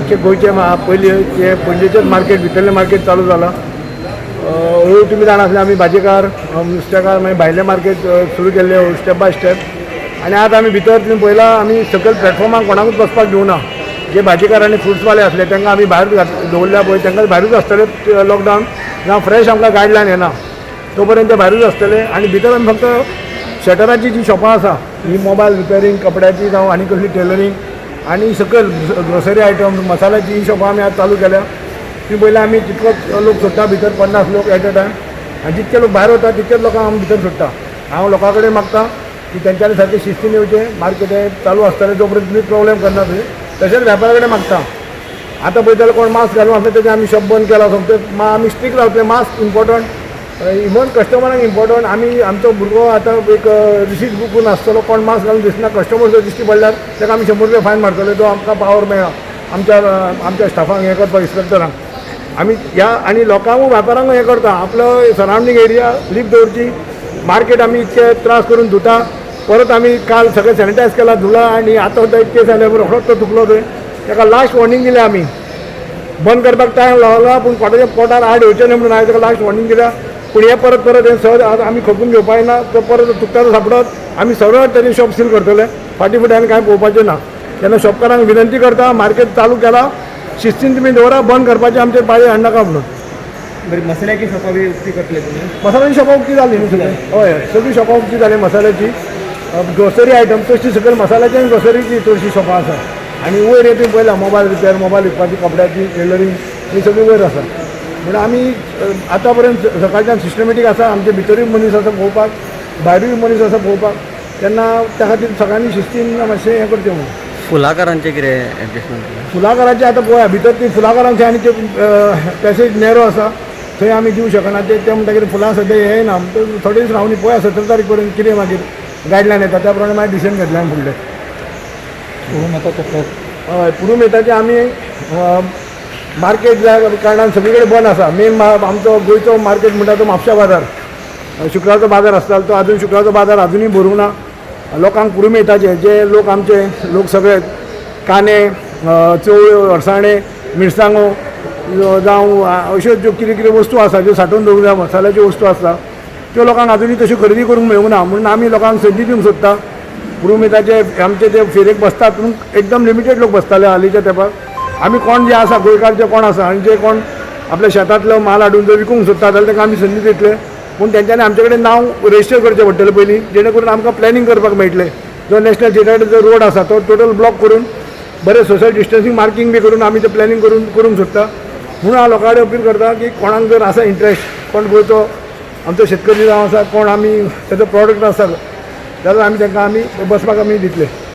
आमचे गोयचे पयलींचेच मार्केट भितरलें मार्केट चालू जाला. हळू तुमी जाणा आसले आमी भाजीकार नुस्तेकार मागीर भायले मार्केट सुरू केल्ले स्टेप बाय स्टेप. आनी आतां आमी भितर तुमी पळयला आमी सकयल प्लॅटफॉर्माक कोणाकूच बसपाक दिवना. जे भाजीकार आनी फ्रुट्सवाले असले तांकां आमी भायर दवरल्या पळय तांकां भायरूच आसतले लॉकडावन जावं फ्रेश आमकां गायडलायन येना तो पर्यंत ते भायरूच आसतले. आनी भितर आमी फक्त शटराची जी शॉपां आसा ही मोबायल रिपेरींग कपड्याची जावं आनी कसली टेलरींग आनी सकयल ग्रोसरी आयटम मसाल्याची ही शॉपां आमी आतां चालू केल्या. ती पयलीं आमी तितकोच लोक सोडटा भितर 50 लोक एट अ टायम आनी जितके लोक भायर वता तितकेच लोकांक आमी भितर सोडटा. हांव लोकां कडेन मागता की तेंच्यांनी सारकें शिस्तीन येवचें मार्केट चालू आसतलें जो पर्यंत तुमी प्रॉब्लेम करना थंय. तशेंच वेपारा कडेन मागता. आतां पळयताले कोण मास्क घालून आसले तेजे आमी शॉप बंद केला फक्त आमी स्ट्रिक्ट रावतले. मास्क इम्पॉर्टंट इवन कस्टमरांक इम्पॉर्टंट. आमी आमचो भुरगो आतां एक रिसीट बुकून आसतलो कोण मास्क घालून दिसना कस्टमर जर दिश्टी पडल्यार ताका आमी 100 रुपया फायन मारतले. तो आमकां पावर मेळ्ळा आमच्या स्टाफांक हें करपाक इन्स्पेक्टरांक. आमी ह्या आनी लोकांकूय वेपारांकूय हें करता आपलो सरावंडींग एरिया क्लीन दवरची. मार्केट आमी इतके त्रास करून धुता. परत आमी काल सगळें सॅनिटायज केला धुला आनी आतां सुद्दां एक केस जाले रोखडोच तो थुकलो थंय. ताका लास्ट वॉर्निंग दिल्या आमी बंद करपाक टायम लावला पूण कोणाच्या पोटार आड येवचें न्हय म्हणून हांवें ताका लास्ट वॉर्निंग दिल्या. पूण हे परत हे सर आमी खपून घेवपा येना. तो परत तुकता सापडत आमी सरळ तरी शॉप सील करतले. फाटीं फुडें आनी कांय पळोवपाचें ना. तेन्ना शॉपकारांक विनंती करता मार्केट चालू केला शिस्तीन तुमी दवरा बंद करपाचें आमचेर पाळी हाडनाका म्हणून. बरी मसाल्याची शॉपां बी उक्ती करतले तुमी. मसाल्याची शॉपां उक्ती जाली न्ही सगळी. हय सगळी शॉपां उक्ती जाली मसाल्याची. ग्रोसरी आयटम तशी सकयल मसाल्याची आनी ग्रोसरीची चडशी शॉपां आसा. आनी वयर हे तुमी पळयला मोबायल रिपेर मोबायल विकपाची कपड्याची टेलरींग ही सगळी वयर आसा. पूण आमी आतां पर्यंत सकाळच्यान सिस्टमॅटीक आसा. आमचे भितरूय मनीस आसा पळोवपाक भायरूय मनीस आसा पळोवपाक. तेन्ना त्या खातीर सगळ्यांनी शिस्तीन मातशें हें करचें म्हणून. फुलाकारांचे कितें एडजस्टमेंट केला? फुलाकारांचे आतां पळोवया भितर ती फुलाकारांचे आनी ते पॅसेज नॅरो आसा थंय आमी दिवं शकना. ते म्हणटकीर फुलां सद्या येयना थोडे दीस रावनी पळोवया 17 तारीख पर्यंत कितें मागीर गायडलायन येता त्या प्रमाणे मागीर डिसिजन घेतलें आमी फुडलें. पुरून येता तसो हय पुरून येताचे आमी मार्केट जाय कारणान सगळे कडेन बंद आसा. मेन आमचो गोंयचो मार्केट म्हणटा तो म्हापशा बाजार शुक्रारचो बाजार आसतालो तो आजून शुक्रारचो बाजार आजुनूय भरूंक ना. लोकांक पुरू मेळटाचे जे लोक आमचे लोक सगळे कांदे चवळ्यो अळसाणे मिरसांगो जावं अश्यो ज्यो कितें कितें वस्तू आसा ज्यो सांठोवन दवरूंक जाय मसाल्याच्यो वस्तू आसता त्यो लोकांक आजुनूय तश्यो खरेदी करूंक मेळूंक ना. म्हणून आमी लोकांक संदी दिवंक सोदता. पुरू मेळटाचे आमचे ते फेरेक बसतात पूण एकदम लिमिटेड लोक बसताले हालींच्या तेंपार. आमी कोण जे आसा गोंयकार जे कोण आसा आनी जे कोण आपल्या शेतांतलो माल हाडून जर विकूंक सोदता जाल्यार ताका आमी संदी दितले. पूण तेंच्यांनी आमचे कडेन नांव रजिस्टर करचें पडटलें पयलीं जेणे करून आमकां प्लॅनिंग करपाक मेळटलें. जो नॅशनल थिएटर जो रोड आसा तो टोटल ब्लॉक करून बरें सोशल डिस्टन्सींग मार्कींग बी करून आमी तें प्लॅनिंग करूंक सोदता. म्हणून हांव लोकां कडेन अपील करता की कोणाक जर आसा इंट्रस्ट कोण गोंयचो आमचो शेतकरी जावं आसा कोण आमी तेजो प्रॉडक्ट आसा जाल्यार आमी तांकां आमी बसपाक आमी दितले.